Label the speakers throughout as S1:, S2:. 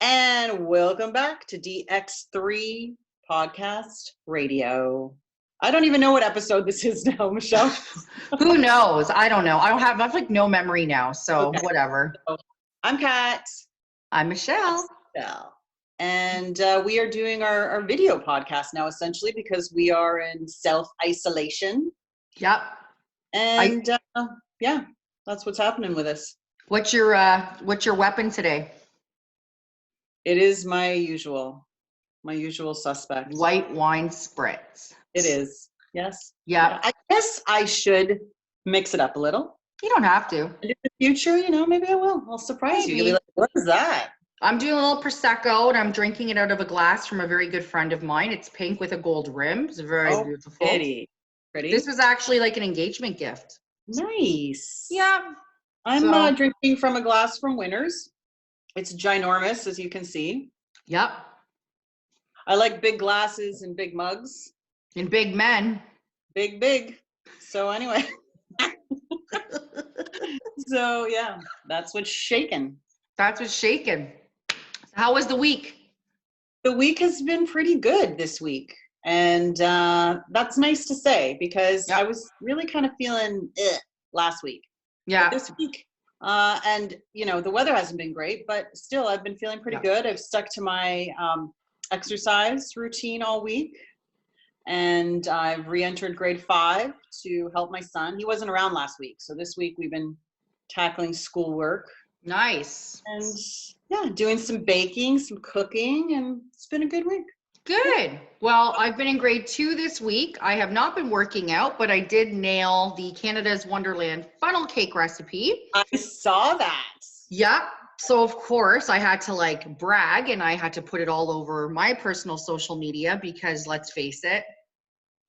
S1: And welcome back to DX3 Podcast Radio. I don't even know what episode this is now, Michelle.
S2: Who knows? I don't know. I have like no memory now, so
S1: Okay.
S2: whatever.
S1: So, I'm Kat.
S2: I'm Michelle.
S1: And we are doing our video podcast now, essentially, because we are in self-isolation.
S2: Yep.
S1: And yeah, that's what's happening with us.
S2: What's your weapon today?
S1: It is my usual suspect.
S2: White wine spritz.
S1: It is. Yes.
S2: Yep.
S1: Yeah. I guess I should mix it up a little.
S2: You don't have to.
S1: In the future, maybe I will. I'll surprise you. You'll be like, what is that?
S2: I'm doing a little Prosecco, and I'm drinking it out of a glass from a very good friend of mine. It's pink with a gold rim. It's very beautiful.
S1: Pretty.
S2: This was actually like an engagement gift.
S1: Nice.
S2: Yeah.
S1: I'm drinking from a glass from Winners. It's ginormous, as you can see.
S2: Yep.
S1: I like big glasses and big mugs.
S2: And big men.
S1: Big. So anyway. So yeah, that's what's shaking. How was the week?
S2: The
S1: week has been pretty good this week. And that's nice to say because I was really kind of feeling last week.
S2: Yeah.
S1: But this week, and the weather hasn't been great, but still I've been feeling pretty good. I've stuck to my exercise routine all week. And I've re-entered grade 5 to help my son. He wasn't around last week. So this week we've been tackling schoolwork.
S2: Nice.
S1: And yeah, doing some baking, some cooking, and it's been a good week.
S2: Good. Well, I've been in grade 2 this week. I have not been working out, but I did nail the Canada's Wonderland funnel cake recipe.
S1: I saw that.
S2: Yep. So of course I had to brag, and I had to put it all over my personal social media because let's face it,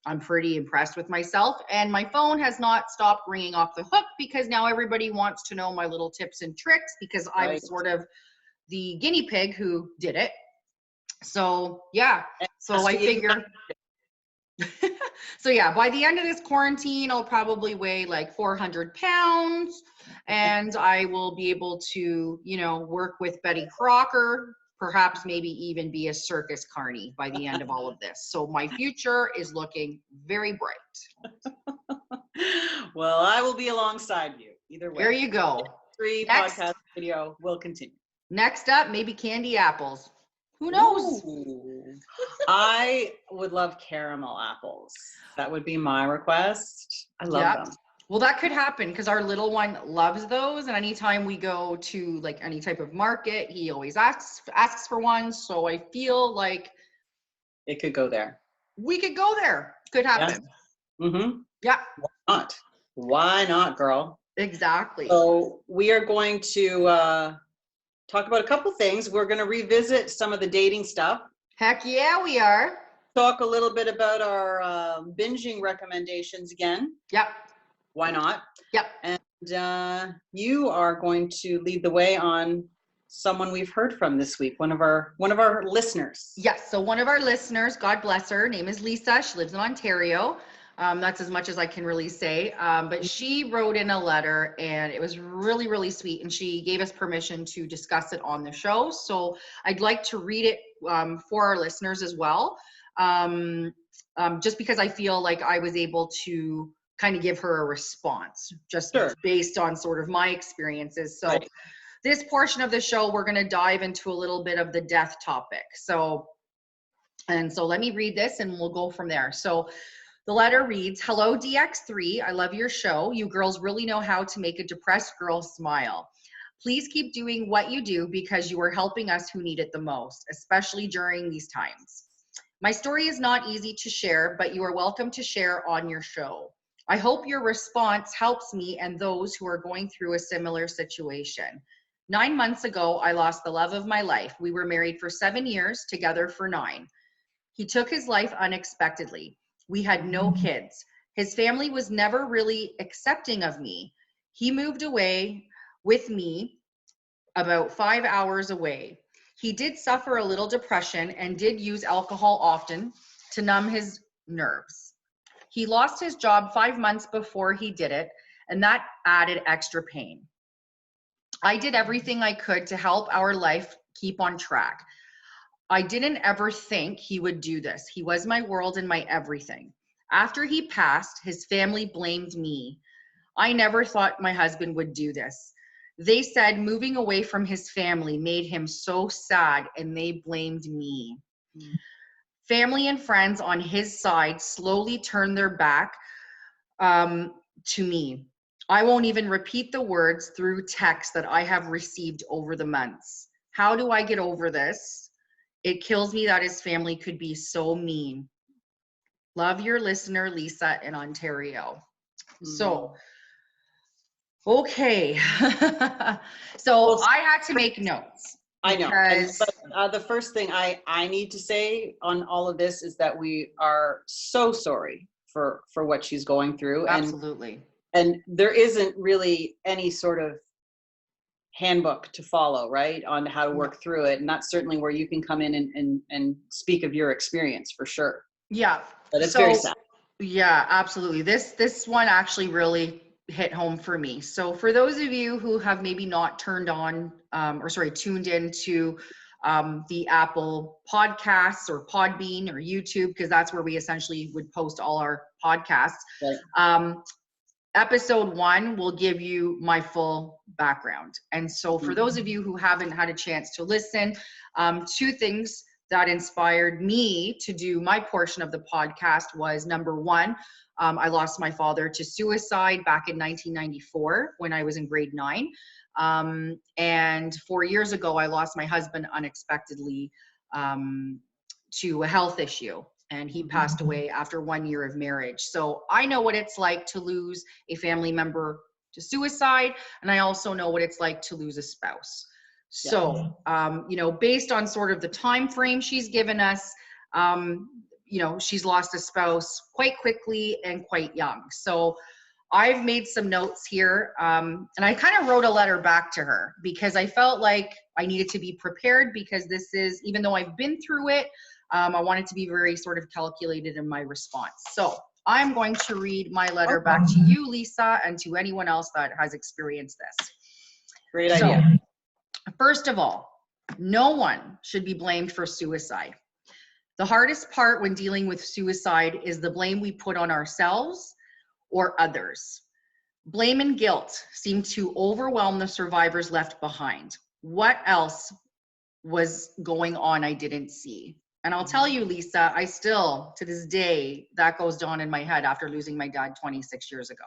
S2: I'm pretty impressed with myself, and my phone has not stopped ringing off the hook because now everybody wants to know my little tips and tricks because I'm sort of the guinea pig who did it. So yeah, so I figure, so yeah, by the end of this quarantine, I'll probably weigh like 400 pounds and I will be able to, work with Betty Crocker, perhaps maybe even be a circus carny by the end of all of this. So my future is looking very bright.
S1: Well, I will be alongside you either way.
S2: There you go.
S1: Podcast video will continue.
S2: Next up, maybe candy apples. Who knows?
S1: Ooh. I would love caramel apples. That would be my request. I love them.
S2: Well, that could happen because our little one loves those. And anytime we go to any type of market, he always asks for one. So I feel like
S1: it could go there.
S2: We could go there. Could happen.
S1: Yeah. Mm-hmm.
S2: Yeah.
S1: Why not? Why not, girl?
S2: Exactly.
S1: So we are going to talk about a couple things. We're going to revisit some of the dating stuff.
S2: Heck yeah, we are.
S1: Talk a little bit about our binging recommendations again.
S2: Yep.
S1: Why not?
S2: Yep.
S1: And you are going to lead the way on someone we've heard from this week, one of our listeners.
S2: Yes. So one of our listeners, God bless her, name is Lisa. She lives in Ontario. That's as much as I can really say. But she wrote in a letter and it was really, really sweet. And she gave us permission to discuss it on the show. So I'd like to read it for our listeners as well. Just because I feel like I was able to kind of give her a response just based on sort of my experiences. So this portion of the show, we're going to dive into a little bit of the death topic. So let me read this and we'll go from there. So the letter reads, "Hello, DX3. I love your show. You girls really know how to make a depressed girl smile. Please keep doing what you do because you are helping us who need it the most, especially during these times. My story is not easy to share, but you are welcome to share on your show. I hope your response helps me and those who are going through a similar situation. 9 months ago, I lost the love of my life. We were married for 7 years, together for 9. He took his life unexpectedly. We had no kids. His family was never really accepting of me. He moved away with me about 5 hours away. He did suffer a little depression and did use alcohol often to numb his nerves. He lost his job 5 months before he did it, and that added extra pain. I did everything I could to help our life keep on track. I didn't ever think he would do this. He was my world and my everything. After he passed, his family blamed me. I never thought my husband would do this. They said moving away from his family made him so sad, and they blamed me. Family and friends on his side slowly turned their back to me. I won't even repeat the words through text that I have received over the months. How do I get over this? It kills me that his family could be so mean. Love your listener, Lisa in Ontario. So, okay. So I had to make notes.
S1: I know. But the first thing I need to say on all of this is that we are so sorry for what she's going through.
S2: Absolutely.
S1: And there isn't really any sort of handbook to follow, right, on how to work through it. And that's certainly where you can come in and speak of your experience for sure.
S2: Yeah.
S1: But it's very sad.
S2: Yeah, absolutely. This one actually really hit home for me. So for those of you who have maybe not tuned in to the Apple podcasts or Podbean or YouTube, because that's where we essentially would post all our podcasts. Right. Episode 1 will give you my full background. And so for those of you who haven't had a chance to listen, 2 things that inspired me to do my portion of the podcast was, number 1, I lost my father to suicide back in 1994 when I was in grade 9. And 4 years ago, I lost my husband unexpectedly to a health issue. And he passed away after 1 year of marriage. So I know what it's like to lose a family member to suicide. And I also know what it's like to lose a spouse. So, based on sort of the time frame she's given us, she's lost a spouse quite quickly and quite young. So I've made some notes here, and I kind of wrote a letter back to her because I felt like I needed to be prepared, because this is, even though I've been through it, I wanted to be very sort of calculated in my response. So I'm going to read my letter back to you, Lisa, and to anyone else that has experienced this.
S1: Great idea.
S2: First of all, no one should be blamed for suicide. The hardest part when dealing with suicide is the blame we put on ourselves or others. Blame and guilt seem to overwhelm the survivors left behind. What else was going on I didn't see? And I'll tell you, Lisa, I still, to this day, that goes on in my head after losing my dad 26 years ago.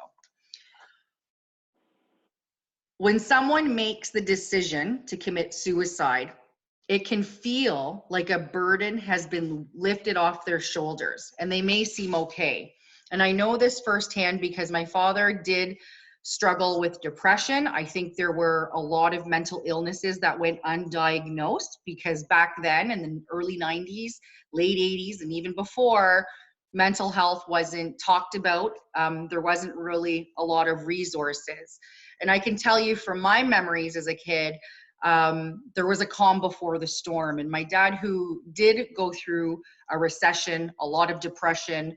S2: When someone makes the decision to commit suicide, it can feel like a burden has been lifted off their shoulders, and they may seem okay. And I know this firsthand because my father did struggle with depression. I think there were a lot of mental illnesses that went undiagnosed, because back then in the early 90s, late 80s, and even before, mental health wasn't talked about. There wasn't really a lot of resources. And I can tell you from my memories as a kid, there was a calm before the storm. And my dad, who did go through a recession, a lot of depression,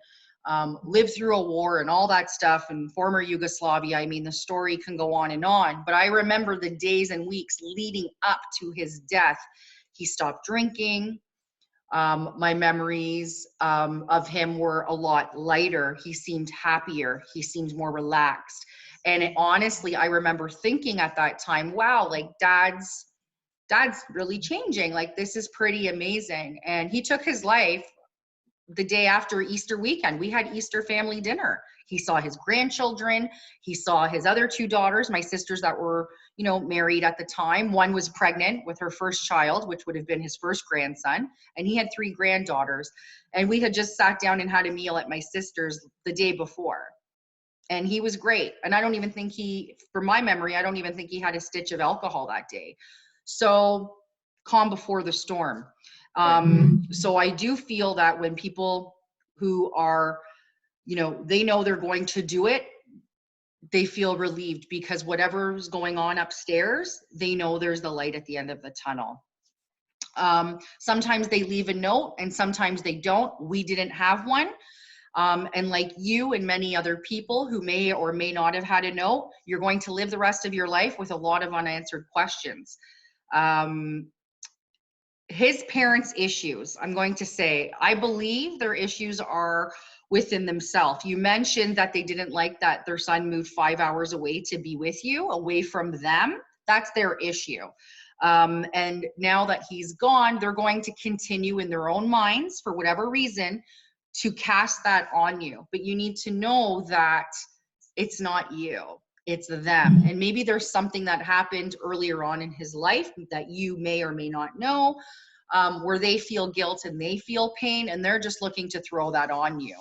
S2: lived through a war and all that stuff in former Yugoslavia. I mean, the story can go on. But I remember the days and weeks leading up to his death. He stopped drinking. My memories of him were a lot lighter. He seemed happier. He seemed more relaxed. And honestly, I remember thinking at that time, wow, like dad's really changing. Like, this is pretty amazing. And he took his life the day after Easter weekend. We had Easter family dinner. He saw his grandchildren. He saw his other 2 daughters, my sisters that were, married at the time. One was pregnant with her first child, which would have been his first grandson. And he had 3 granddaughters. And we had just sat down and had a meal at my sister's the day before. And he was great. And I don't even think from my memory, I don't even think he had a stitch of alcohol that day. So calm before the storm. So I do feel that when people who are, they know they're going to do it, they feel relieved, because whatever's going on upstairs, they know there's the light at the end of the tunnel. Sometimes they leave a note and sometimes they don't. We didn't have one. And like you and many other people who may or may not have had a note, you're going to live the rest of your life with a lot of unanswered questions. His parents' issues, I'm going to say, I believe their issues are within themselves. You mentioned that they didn't like that their son moved 5 hours away to be with you, away from them. That's their issue. And now that he's gone, they're going to continue in their own minds, for whatever reason, to cast that on you. But you need to know that it's not you. It's them. And maybe there's something that happened earlier on in his life that you may or may not know, where they feel guilt and they feel pain, and they're just looking to throw that on you.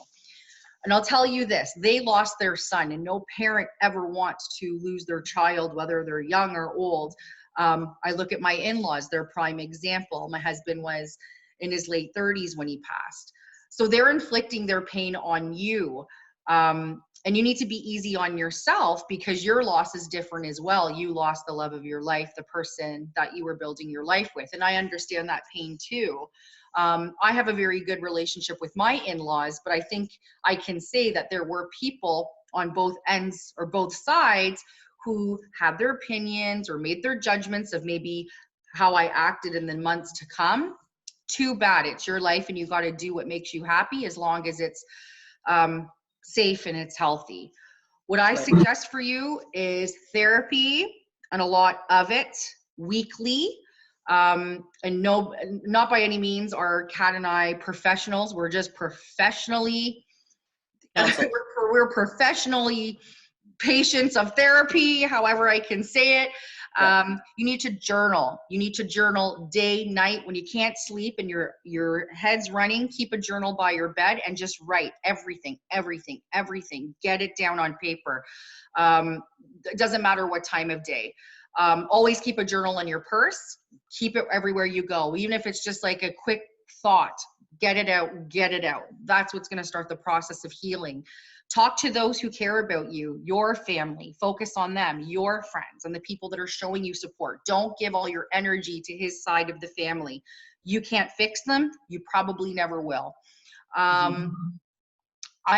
S2: And I'll tell you this, they lost their son, and no parent ever wants to lose their child, whether they're young or old. I look at my in-laws, they're a prime example. My husband was in his late 30s when he passed. So they're inflicting their pain on you. And you need to be easy on yourself, because your loss is different as well. You lost the love of your life, the person that you were building your life with. And I understand that pain too. I have a very good relationship with my in-laws, but I think I can say that there were people on both ends or both sides who had their opinions or made their judgments of maybe how I acted in the months to come. Too bad. It's your life, and you got to do what makes you happy, as long as it's safe and it's healthy. What I suggest for you is therapy, and a lot of it weekly. And no, not by any means are Kat and I professionals. We're just professionally, we're professionally patients of therapy, however I can say it. You need to journal. You need to journal day, night. When you can't sleep and your head's running, keep a journal by your bed and just write everything. Get it down on paper. It doesn't matter what time of day. Always keep a journal in your purse. Keep it everywhere you go. Even if it's just like a quick thought, get it out. That's what's going to start the process of healing. Talk to those who care about you, your family. Focus on them, your friends, and the people that are showing you support. Don't give all your energy to his side of the family. You can't fix them. You probably never will. I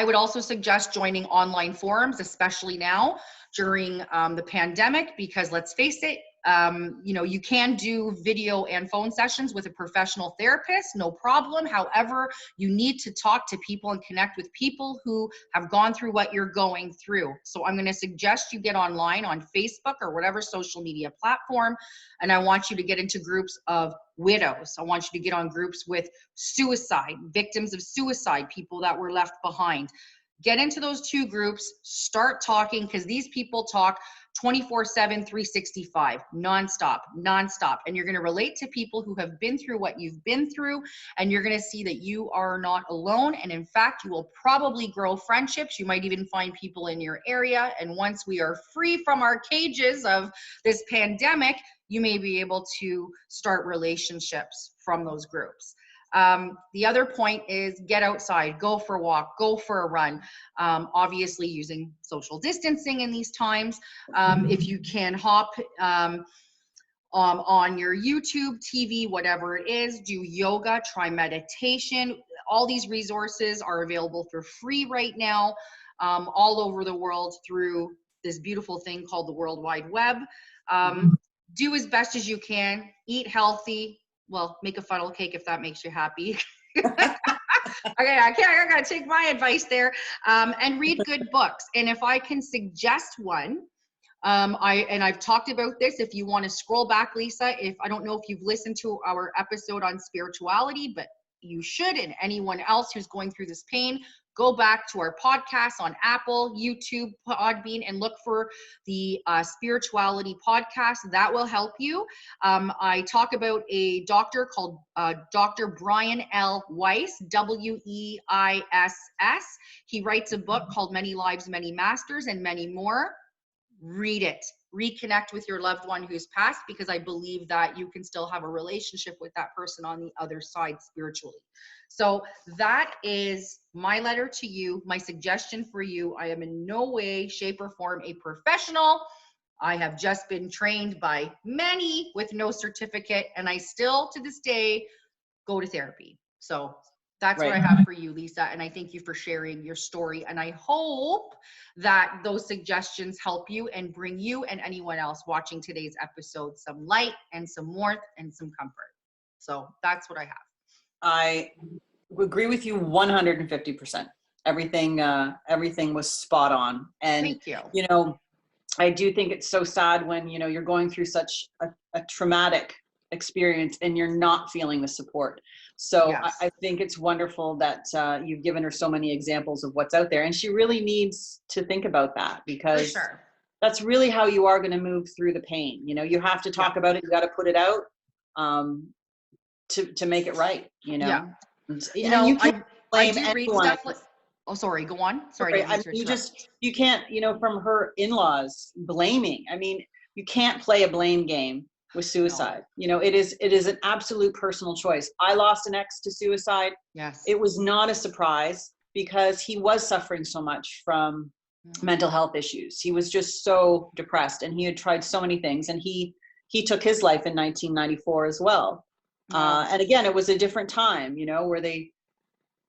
S2: would also suggest joining online forums, especially now during the pandemic, because let's face it, you can do video and phone sessions with a professional therapist, no problem. However, you need to talk to people and connect with people who have gone through what you're going through. So I'm going to suggest you get online on Facebook or whatever social media platform, and I want you to get into groups of widows. I want you to get on groups with suicide, victims of suicide, people that were left behind. Get into those two groups, start talking, because these people talk 24/7, 365, nonstop. And you're going to relate to people who have been through what you've been through, and you're going to see that you are not alone. And in fact, you will probably grow friendships. You might even find people in your area. And once we are free from our cages of this pandemic, you may be able to start relationships from those groups. The other point is get outside, go for a walk, go for a run, obviously using social distancing in these times. If you can hop on your YouTube, TV, whatever it is, do yoga, try meditation. All these resources are available for free right now, all over the world through this beautiful thing called the World Wide Web. Do as best as you can, eat healthy. Well, make a funnel cake if that makes you happy. Okay, I gotta take my advice there. And read good books. And if I can suggest one, I've talked about this. If you want to scroll back, Lisa, I don't know if you've listened to our episode on spirituality, but you should, and anyone else who's going through this pain, go back to our podcast on Apple, YouTube, Podbean, and look for the spirituality podcast. That will help you. I talk about a doctor called Dr. Brian L. Weiss, W-E-I-S-S. He writes a book called Many Lives, Many Masters, and many more. Read it. Reconnect with your loved one who's passed, because I believe that you can still have a relationship with that person on the other side spiritually. So that is my letter to you, my suggestion for you. I am in no way, shape, or form a professional. I have just been trained by many with no certificate, and I still, to this day, go to therapy. So That's what I have for you, Lisa. And I thank you for sharing your story. And I hope that those suggestions help you and bring you and anyone else watching today's episode some light and some warmth and some comfort. So that's what I have.
S1: I agree with you 150%. Everything was spot on. And,
S2: Thank you.
S1: you know, I do think it's so sad when, you know, you're going through such a traumatic experience and you're not feeling the support. So
S2: Yes.
S1: I think it's wonderful that you've given her so many examples of what's out there. And she really needs to think about that, because
S2: For sure.
S1: that's really how you are going to move through the pain. You know, you have to talk about it. You got to put it out to make it right, you know?
S2: Yeah.
S1: And
S2: You know,
S1: you can't
S2: I
S1: blame
S2: do read
S1: anyone.
S2: stuff like, oh, sorry, go on. Sorry.
S1: Right. I mean, you can't, you know, from her in-laws blaming. I mean, you can't play a blame game with suicide.
S2: No.
S1: You know, it is an absolute personal choice. I lost an ex to suicide.
S2: Yes.
S1: It was not a surprise because he was suffering so much from mental health issues. He was just so depressed, and he had tried so many things, and he took his life in 1994 as well. And again, it was a different time, you know, where they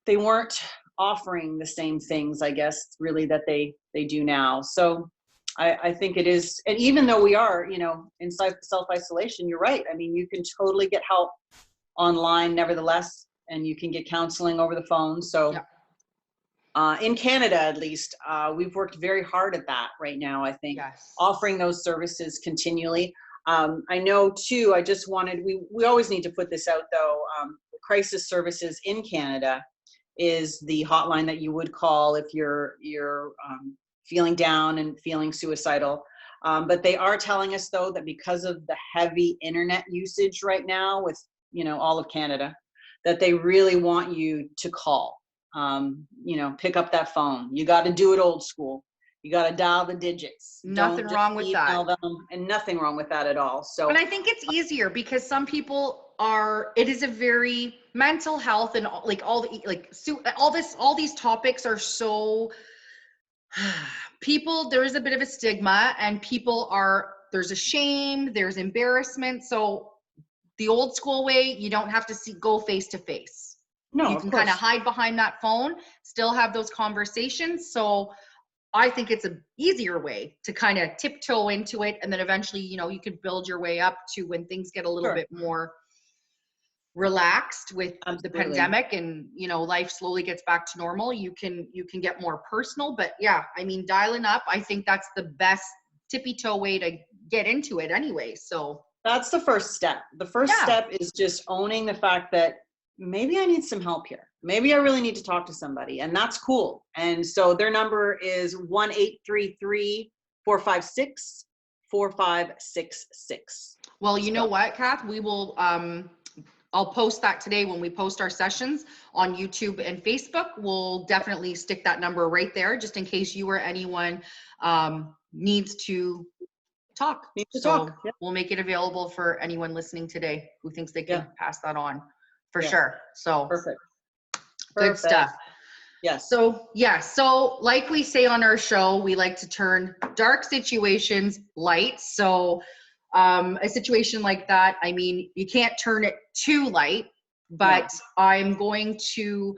S1: weren't offering the same things, I guess, really, that they do now. So I think it is, and even though we are, you know, in self-isolation, you're right. I mean, you can totally get help online nevertheless, and you can get counseling over the phone. So in Canada, at least, we've worked very hard at that right now, I think, offering those services continually. I know too, I just wanted, we always need to put this out though, crisis services in Canada is the hotline that you would call if you're feeling down and feeling suicidal. But they are telling us though that because of the heavy internet usage right now with, you know, all of Canada, that they really want you to call, you know, pick up that phone. You got to do it old school. You got to dial the digits.
S2: Nothing wrong with that.
S1: And nothing wrong with that at all. So,
S2: and I think it's easier because some people it is a very mental health and like all these topics are so there is a bit of a stigma, and there's a shame, there's embarrassment. So the old school way, you don't have to go face to face.
S1: No,
S2: you can kind of hide behind that phone, still have those conversations. So I think it's an easier way to kind of tiptoe into it. And then eventually, you know, you could build your way up to when things get a little bit more relaxed with the pandemic and, you know, life slowly gets back to normal. You can get more personal. But yeah, I mean, dialing up, I think that's the best tippy toe way to get into it anyway. So
S1: that's the first step. The first step is just owning the fact that maybe I need some help here. Maybe I really need to talk to somebody, and that's cool. And so their number is 1-833-456-4566.
S2: Well, you know what, Kath, we will, I'll post that today when we post our sessions on YouTube and Facebook. We'll definitely stick that number right there just in case you or anyone needs to talk. We'll make it available for anyone listening today who thinks they can pass that on for sure. So
S1: perfect.
S2: Good stuff.
S1: Yes.
S2: So like we say on our show, we like to turn dark situations light. So a situation like that, I mean, you can't turn it too light, but I'm going to,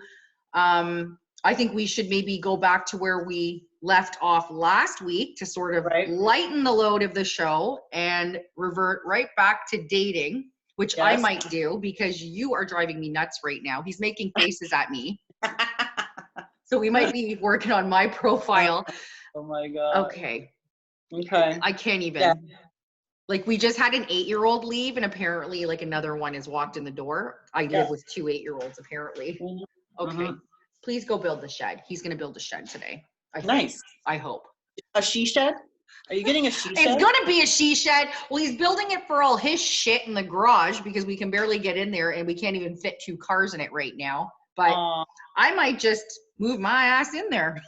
S2: I think we should maybe go back to where we left off last week to sort of lighten the load of the show and revert right back to dating, which I might do because you are driving me nuts right now. He's making faces at me. So we might be working on my profile.
S1: Oh my God.
S2: Okay.
S1: I can't
S2: even. Like we just had an 8-year-old leave, and apparently like another one has walked in the door. I live with 2 8-year-olds apparently. Okay. Please go build the shed. He's going to build a shed today.
S1: Nice.
S2: I hope.
S1: A she shed? Are you getting a she shed?
S2: It's going to be a she shed. Well, he's building it for all his shit in the garage because we can barely get in there and we can't even fit 2 cars in it right now. But I might just move my ass in there.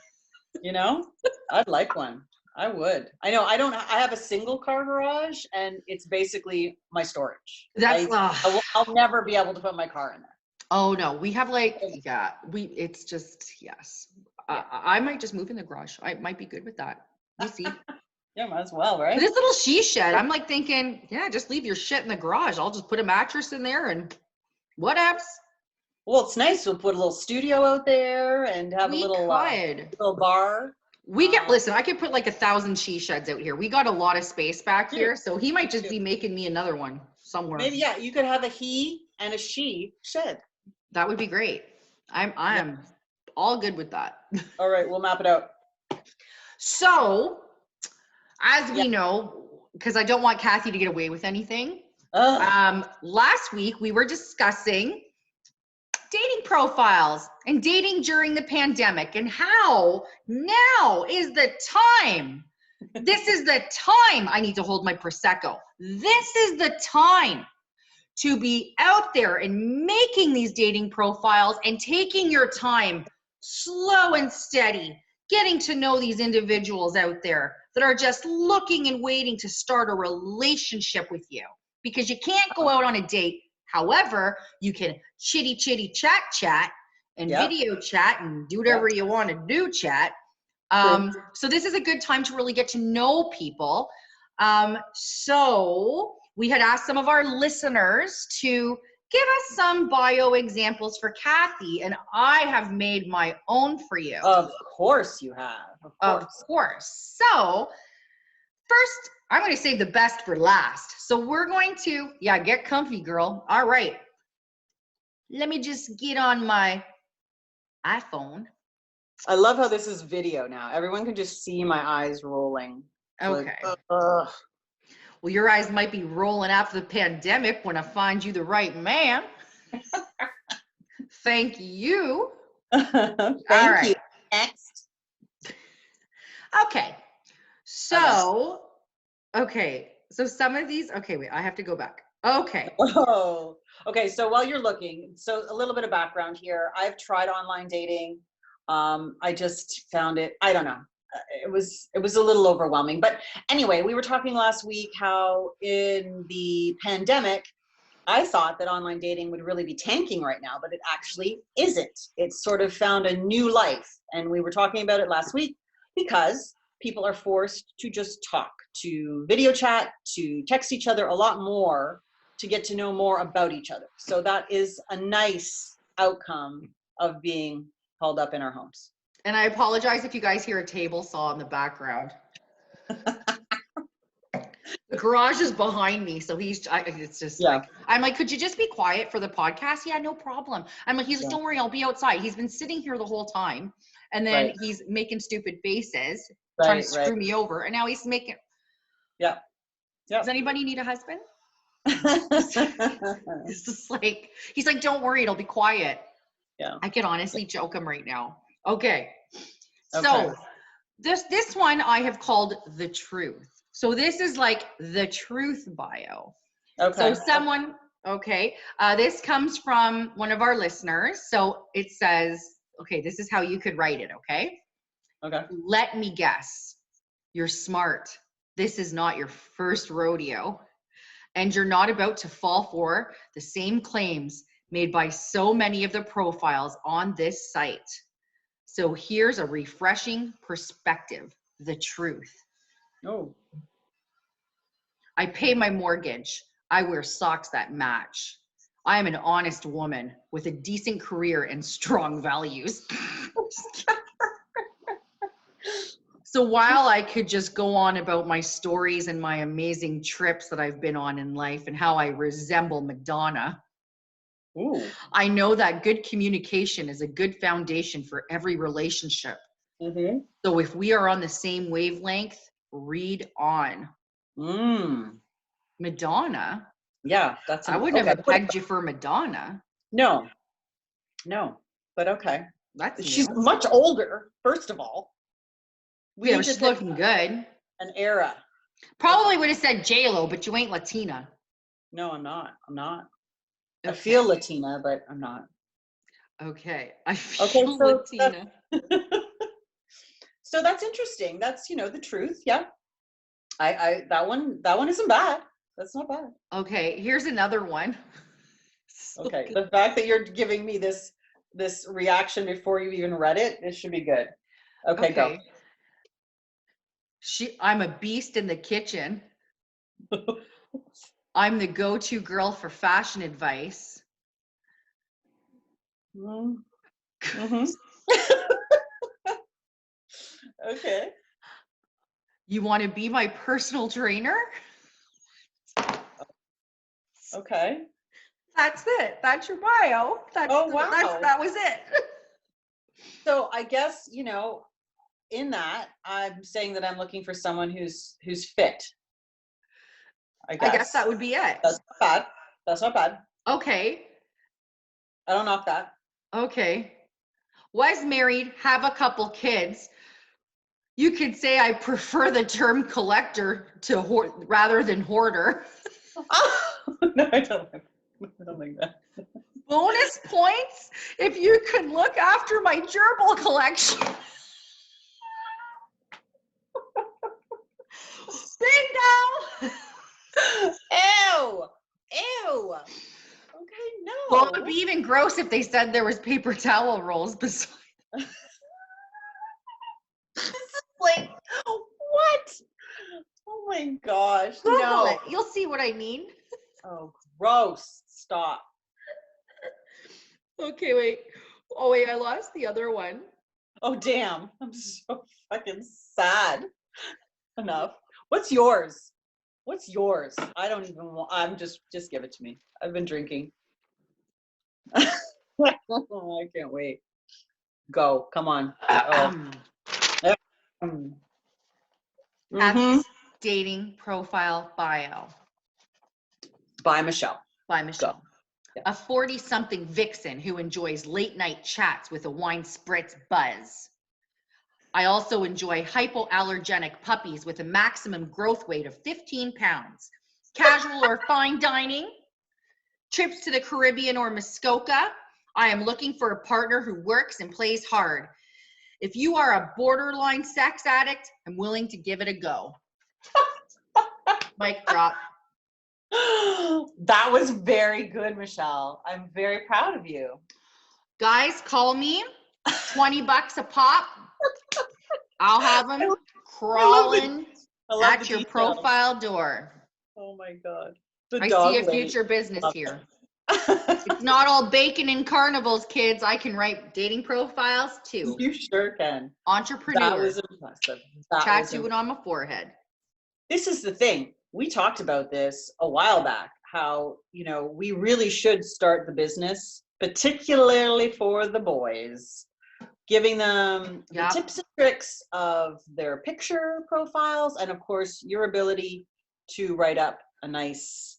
S1: You know, I'd like one. I would. I know. I have a single car garage, and it's basically my storage. I'll never be able to put my car in there.
S2: Oh no, we have it's just, I might just move in the garage. I might be good with that. We'll see.
S1: Yeah, might as well, right?
S2: This little she shed, I'm like thinking, just leave your shit in the garage. I'll just put a mattress in there and whatevs.
S1: Well, it's nice. We'll put a little studio out there and have a
S2: We
S1: little
S2: could.
S1: little bar.
S2: Listen, I could put like 1,000 she sheds out here. We got a lot of space back
S1: Dude,
S2: here. So he might just be making me another one somewhere.
S1: Maybe, yeah, you could have a he and a she shed.
S2: That would be great. I'm all good with that.
S1: All right, we'll map it out.
S2: So, as we know, because I don't want Kathy to get away with anything, last week we were discussing dating profiles and dating during the pandemic and how now is the time. This is the time. I need to hold my Prosecco. This is the time to be out there and making these dating profiles and taking your time, slow and steady, getting to know these individuals out there that are just looking and waiting to start a relationship with you, because you can't go out on a date. However, you can chitty chat and video chat and do whatever you want to do chat. So this is a good time to really get to know people. So we had asked some of our listeners to give us some bio examples for Kathy, and I have made my own for you.
S1: Of course you have.
S2: Of course. So first, I'm going to save the best for last. So we're going to, get comfy, girl. All right. Let me just get on my iPhone.
S1: I love how this is video now. Everyone can just see my eyes rolling.
S2: Okay. Well, your eyes might be rolling after the pandemic when I find you the right man. Thank you.
S1: Thank you. Next.
S2: Okay. So, so some of these, wait, I have to go back. Okay.
S1: Oh, okay. So while you're looking, so a little bit of background here. I've tried online dating. I just found it, I don't know. It was a little overwhelming. But anyway, we were talking last week how in the pandemic, I thought that online dating would really be tanking right now, but it actually isn't. It's sort of found a new life. And we were talking about it last week because people are forced to just talk, to video chat, to text each other a lot more, to get to know more about each other. So that is a nice outcome of being held up in our homes.
S2: And I apologize if you guys hear a table saw in the background. The garage is behind me, so it's just like, I'm like, could you just be quiet for the podcast? Yeah, no problem. I'm like, he's like, don't worry, I'll be outside. He's been sitting here the whole time, and then he's making stupid faces, trying to screw me over, and now he's making. Yeah. Does anybody need a husband? It's just like, he's like, don't worry, it'll be quiet. Yeah. I could honestly choke him right now. Okay. So this one I have called the truth. So this is like the truth bio. Okay. So someone, this comes from one of our listeners. So it says, this is how you could write it. Okay. Let me guess. You're smart. This is not your first rodeo. And you're not about to fall for the same claims made by so many of the profiles on this site. So here's a refreshing perspective, the truth. Oh. I pay my mortgage. I wear socks that match. I am an honest woman with a decent career and strong values. So while I could just go on about my stories and my amazing trips that I've been on in life and how I resemble Madonna, ooh, I know that good communication is a good foundation for every relationship. Mm-hmm. So if we are on the same wavelength, read on. Madonna? Yeah, I wouldn't have pegged you for Madonna. No, but okay. She's much older, first of all. Yeah, she's looking good. An era. Probably would have said J-Lo, but you ain't Latina. No, I'm not. Okay. I feel Latina, but I'm not. Okay. I feel Latina. So that's interesting. That's, the truth. Yeah. That one isn't bad. That's not bad. Okay. Here's another one. Okay. Good. The fact that you're giving me this reaction before you even read it, it should be good. Okay. Go. I'm a beast in the kitchen. I'm the go-to girl for fashion advice.
S1: Mm-hmm. Okay.
S2: You want to be my personal trainer?
S1: Okay.
S2: That's it. That's your bio.
S1: Wow.
S2: That was it.
S1: So I guess, in that, I'm saying that I'm looking for someone who's fit. I
S2: guess that
S1: guess
S2: would be it.
S1: that's not bad. That's not bad.
S2: Okay.
S1: I don't knock that.
S2: Okay. Was married, have a couple kids. You could say I prefer the term collector to rather than hoarder.
S1: No, I don't like that.
S2: Bonus points if you can look after my gerbil collection. Bingo!
S1: Ew! Ew! Okay, no.
S2: Well, it would be even gross if they said there was paper towel rolls beside.
S1: This is like, what? Oh my gosh.
S2: Google
S1: No.
S2: it. You'll see what I mean.
S1: Oh, gross. Stop.
S2: Okay, wait. Oh, wait, I lost the other one.
S1: Oh, damn. I'm so fucking sad. Enough. What's yours? What's yours? I don't even want, I'm just give it to me. I've been drinking. Oh, I can't wait. Go. Come on.
S2: Kathy's dating profile bio.
S1: By Michelle.
S2: By Michelle.
S1: Go. Yeah.
S2: A 40-something vixen who enjoys late-night chats with a wine spritz buzz. I also enjoy hypoallergenic puppies with a maximum growth weight of 15 pounds. Casual or fine dining. Trips to the Caribbean or Muskoka. I am looking for a partner who works and plays hard. If you are a borderline sex addict, I'm willing to give it a go. Mic drop.
S1: That was very good, Michelle. I'm very proud of you.
S2: Guys, call me. $20 a pop. I'll have them crawling at your profile door.
S1: Oh my God.
S2: I see a future business here. It's not all bacon and carnivals, kids. I can write dating profiles too.
S1: You sure can.
S2: Entrepreneur.
S1: That was impressive.
S2: Tattooed on my forehead.
S1: This is the thing. We talked about this a while back, how, we really should start the business, particularly for the boys, giving them the tips and tricks of their picture profiles. And of course, your ability to write up a nice,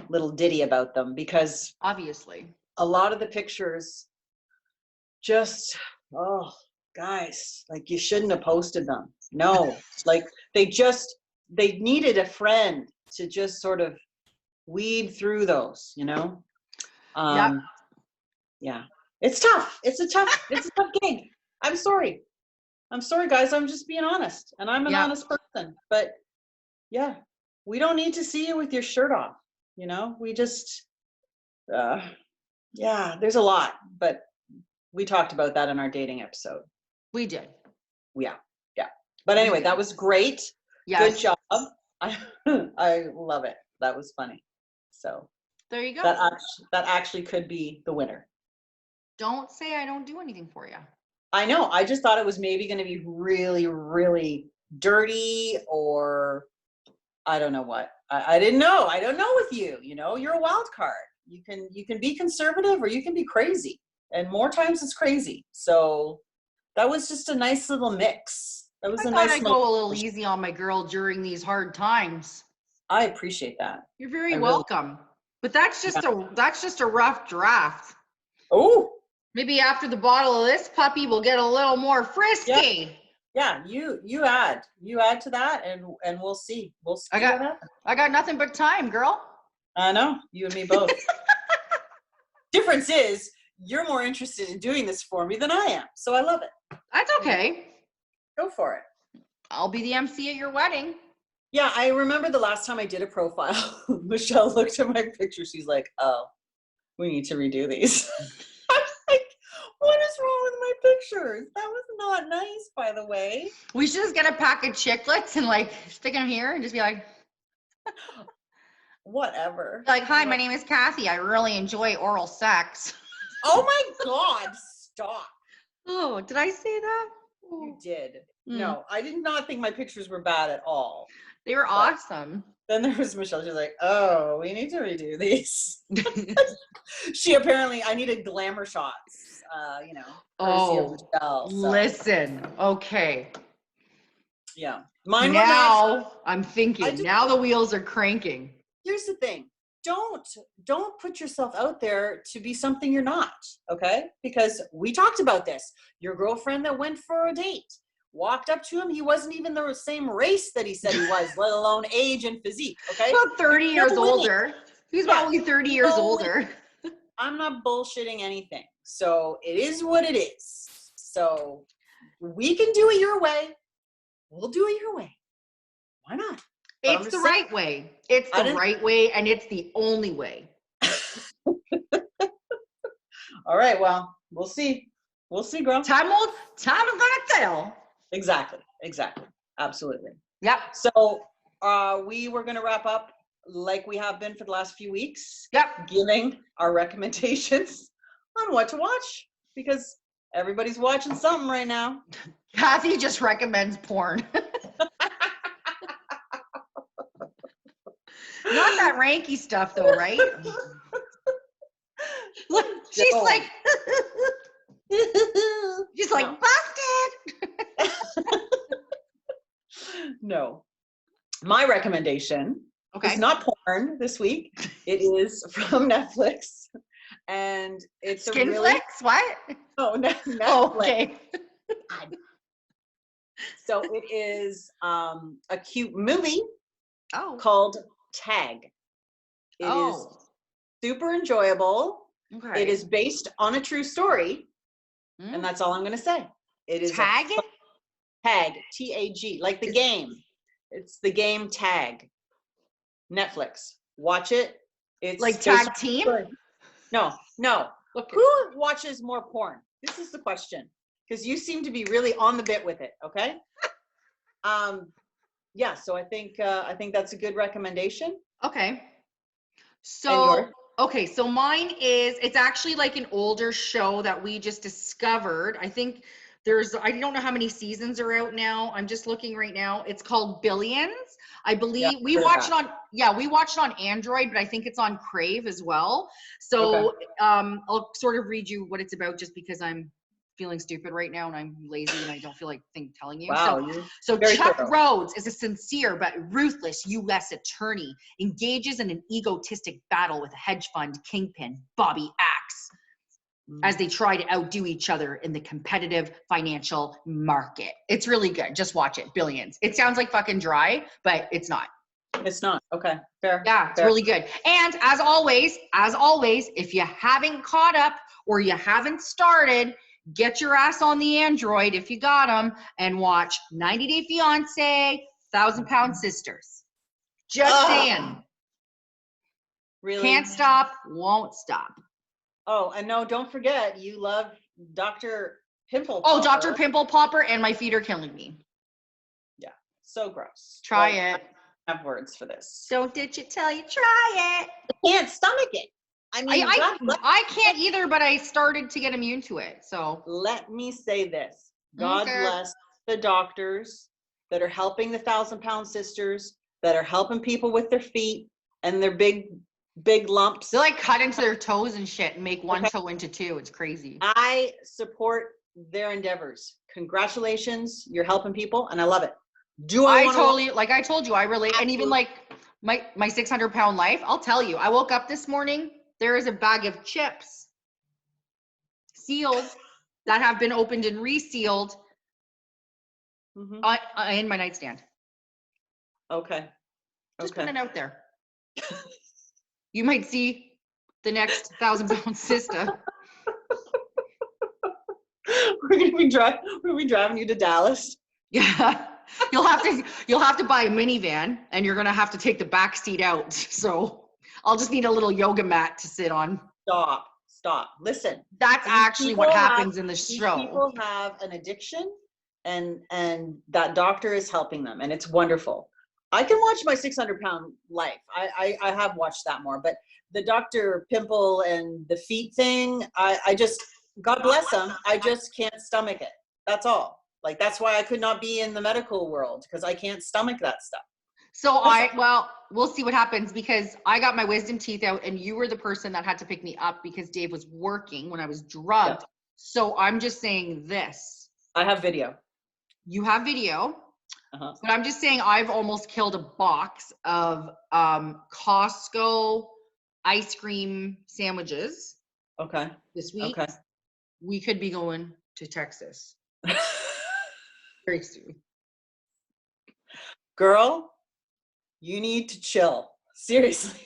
S1: little ditty about them, because
S2: obviously
S1: a lot of the pictures just, oh, guys, like you shouldn't have posted them. No, like they needed a friend to just sort of weed through those, Yeah. It's tough. It's a tough gig. I'm sorry, guys. I'm just being honest, and I'm an honest person. But yeah, we don't need to see you with your shirt off. We just, there's a lot, but we talked about that in our dating episode.
S2: We did.
S1: Yeah. But anyway, that was great.
S2: Yes.
S1: Good job. I love it. That was funny. So
S2: there you go.
S1: That actually could be the winner.
S2: Don't say I don't do anything for you. I
S1: know. I just thought it was maybe going to be really, really dirty, or I don't know what. I didn't know. I don't know with you. You're a wild card. You can be conservative or you can be crazy, and more times it's crazy. So that was just a nice little mix. That was a nice. I
S2: go a little easy on my girl during these hard times.
S1: I appreciate that.
S2: You're very welcome. But that's just a rough draft.
S1: Oh.
S2: Maybe after the bottle of this puppy, we'll get a little more frisky.
S1: Yeah. You add to that, and we'll see. What happens.
S2: I got nothing but time, girl.
S1: I know, you and me both. Difference is you're more interested in doing this for me than I am, so I love it.
S2: That's okay.
S1: Go for it.
S2: I'll be the MC at your wedding.
S1: Yeah, I remember the last time I did a profile, Michelle looked at my picture. She's like, "Oh, we need to redo these." I'm like, what is wrong with my pictures? That was not nice, by the way.
S2: We should just get a pack of chiclets and stick them here and just be like,
S1: whatever.
S2: Like, hi, my name is Kathy. I really enjoy oral sex.
S1: Oh my God, stop.
S2: Oh, did I say that?
S1: You did.
S2: Mm.
S1: No, I did not think my pictures were bad at all.
S2: They were awesome.
S1: Then there was Michelle. She's like, oh, we need to redo these. She apparently, I needed glamour shots, courtesy of Michelle. So.
S2: Listen. Okay.
S1: Yeah. Mine
S2: now I'm thinking, now the wheels are cranking.
S1: Here's the thing. Don't put yourself out there to be something you're not, okay? Because we talked about this. Your girlfriend that went for a date, walked up to him. He wasn't even the same race that he said he was, let alone age and physique, okay?
S2: About 30 years older. He's probably 30 years older.
S1: I'm not bullshitting anything. So it is what it is. So we can do it your way. We'll do it your way. Why not?
S2: It's the right way. It's the right way, and it's the only way.
S1: All right. Well, we'll see. We'll see, girl.
S2: Time is gonna tell.
S1: Exactly. Absolutely.
S2: Yep.
S1: So we were gonna wrap up like we have been for the last few weeks.
S2: Yep.
S1: Giving our recommendations on what to watch, because everybody's watching something right now.
S2: Kathy just recommends porn. Not that ranky stuff though, right? Look, she's like busted.
S1: No. My recommendation is not porn this week. It is from Netflix. And it's
S2: Skinflix? A really... What?
S1: Oh, Netflix.
S2: Oh, okay.
S1: So it is a cute movie called Tag. It is super enjoyable. Okay. It is based on a true story. And that's all I'm going to say. It is
S2: Tag?
S1: Tag, T-A-G, like the game. It's the game Tag. Netflix. Watch it. It's
S2: like Tag Team?
S1: No.
S2: Okay.
S1: Who watches more porn? This is the question. Because you seem to be really on the bit with it, okay? Yeah, so I think that's a good recommendation.
S2: Okay. So so mine is, it's actually like an older show that we just discovered. I think I don't know how many seasons are out now. I'm just looking right now. It's called Billions. I believe we watched it on Android, but I think it's on Crave as well. So I'll sort of read you what it's about, just because I'm feeling stupid right now and I'm lazy and I don't feel like telling you.
S1: Wow,
S2: so Chuck Rhodes is a sincere but ruthless U.S. attorney, engages in an egotistic battle with a hedge fund kingpin, Bobby Axe, as they try to outdo each other in the competitive financial market. It's really good. Just watch it. Billions. It sounds like fucking dry, but it's not.
S1: It's not. Okay. Fair.
S2: Yeah, it's really good. And as always, if you haven't caught up or you haven't started, get your ass on the Android if you got them and watch 90 Day Fiance, 1,000 Pound Sisters. Just saying.
S1: Really?
S2: Can't stop, won't stop.
S1: Oh, and no, don't forget, you love Dr. Pimple Popper.
S2: Oh, Dr. Pimple Popper, and my feet are killing me.
S1: Yeah, so gross.
S2: Try it.
S1: I have words for this.
S2: Don't ditch it till you try it.
S1: I can't stomach it. I mean,
S2: I can't either, but I started to get immune to it. So
S1: let me say this. God bless the doctors that are helping the 1,000 Pound Sisters, that are helping people with their feet and their big lumps.
S2: They like cut into their toes and shit and make one toe into two. It's crazy.
S1: I support their endeavors. Congratulations. You're helping people and I love it.
S2: Like I told you, I relate. And even like my 600 pound life, I'll tell you, I woke up this morning, there is a bag of chips sealed that have been opened and resealed in my nightstand.
S1: Okay.
S2: Just putting it out there. You might see the next 1,000 Pound Sister.
S1: We're gonna be driving you to Dallas.
S2: Yeah. You'll have to buy a minivan and you're gonna have to take the back seat out. So I'll just need a little yoga mat to sit on.
S1: Stop. Listen.
S2: That's actually what happens in the show.
S1: People have an addiction and that doctor is helping them and it's wonderful. I can watch my 600 pound life. I have watched that more, but the Dr. Pimple and the feet thing, I just, God bless them, I just can't stomach it. That's all. Like, that's why I could not be in the medical world, because I can't stomach that stuff.
S2: So we'll see what happens, because I got my wisdom teeth out and you were the person that had to pick me up because Dave was working when I was drugged. Yeah. So I'm just saying this.
S1: I have video.
S2: You have video. Uh-huh. But I'm just saying I've almost killed a box of Costco ice cream sandwiches.
S1: Okay.
S2: This week.
S1: Okay.
S2: We could be going to Texas. Very soon.
S1: Girl, you need to chill. Seriously.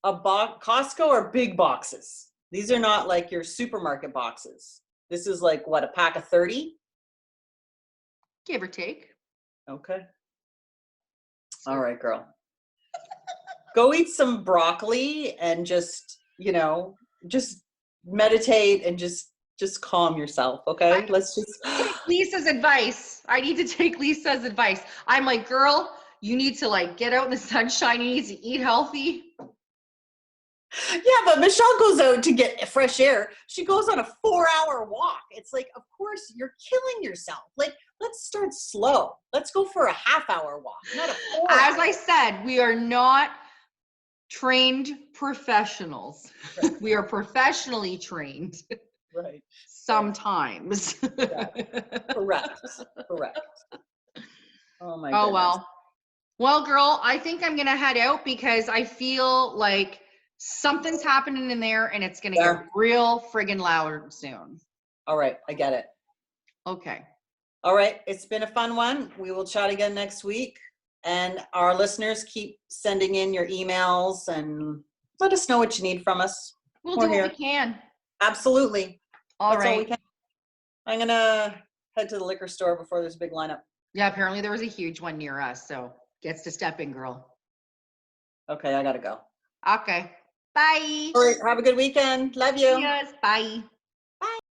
S1: Costco are big boxes. These are not like your supermarket boxes. This is like, what, a pack of 30?
S2: Give or take.
S1: Okay. All right, girl. Go eat some broccoli and just, just meditate and just calm yourself, okay? Let's just
S2: take Lisa's advice. I need to take Lisa's advice. I'm like, girl, you need to like get out in the sunshine. You need to eat healthy.
S1: Yeah, but Michelle goes out to get fresh air. She goes on a 4-hour walk. It's like, of course, you're killing yourself. Like, let's start slow. Let's go for a half-hour walk, not a 4 hour.
S2: As I said, we are not trained professionals. Right. We are professionally trained.
S1: Right.
S2: Sometimes.
S1: Yeah. Correct. Oh my goodness.
S2: Well, girl, I think I'm going to head out because I feel like something's happening in there and it's going to get real friggin' loud soon.
S1: All right. I get it.
S2: Okay.
S1: All right. It's been a fun one. We will chat again next week. And our listeners, keep sending in your emails and let us know what you need from us.
S2: We'll do what we can.
S1: Absolutely.
S2: All right.
S1: All we can. I'm going to head to the liquor store before there's a big lineup.
S2: Yeah, apparently there was a huge one near us. So gets to step in, girl.
S1: Okay, I got to go.
S2: Okay. Bye.
S1: All right. Have a good weekend. Love you.
S2: Yes. Bye.